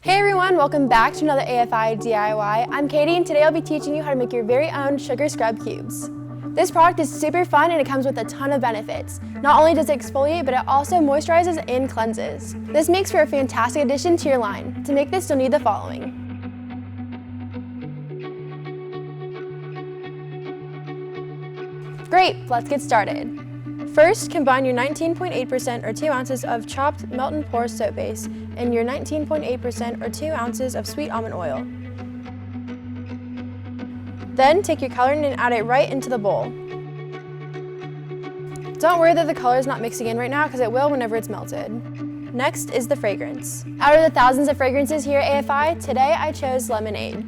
Hey everyone, welcome back to another AFI DIY. I'm Katie and today I'll be teaching you how to make your very own sugar scrub cubes. This product is super fun and it comes with a ton of benefits. Not only does it exfoliate, but it also moisturizes and cleanses. This makes for a fantastic addition to your line. To make this, you'll need the following. Great, let's get started. First, combine your 19.8% or 2 ounces of chopped melt and pour soap base and your 19.8% or 2 ounces of sweet almond oil. Then take your coloring and add it right into the bowl. Don't worry that the color is not mixing in right now because it will whenever it's melted. Next is the fragrance. Out of the thousands of fragrances here at AFI, today I chose lemonade.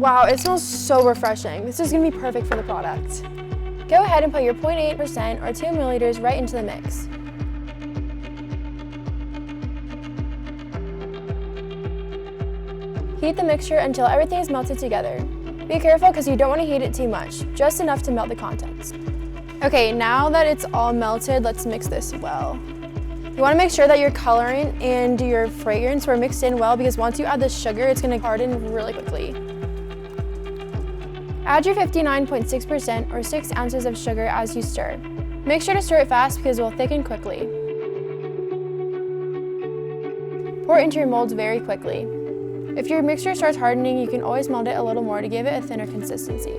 Wow, it smells so refreshing. This is going to be perfect for the product. Go ahead and put your 0.8% or 2 milliliters right into the mix. Heat the mixture until everything is melted together. Be careful because you don't want to heat it too much, just enough to melt the contents. Okay, now that it's all melted, let's mix this well. You want to make sure that your coloring and your fragrance were mixed in well because once you add the sugar, it's going to harden really quickly. Add your 59.6% or 6 ounces of sugar as you stir. Make sure to stir it fast because it will thicken quickly. Pour it into your molds very quickly. If your mixture starts hardening, you can always melt it a little more to give it a thinner consistency.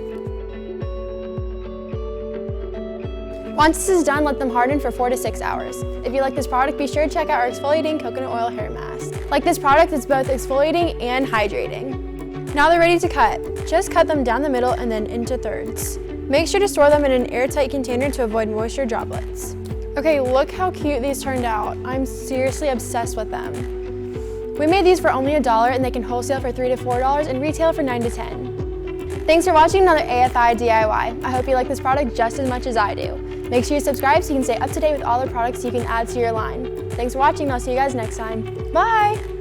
Once this is done, let them harden for 4 to 6 hours. If you like this product, be sure to check out our exfoliating coconut oil hair mask. Like this product, it's both exfoliating and hydrating. Now they're ready to cut. Just cut them down the middle and then into thirds. Make sure to store them in an airtight container to avoid moisture droplets. Okay, look how cute these turned out. I'm seriously obsessed with them. We made these for only $1 and they can wholesale for $3 to $4 and retail for $9 to $10. Thanks for watching another AFI DIY. I hope you like this product just as much as I do. Make sure you subscribe so you can stay up to date with all the products you can add to your line. Thanks for watching and I'll see you guys next time. Bye!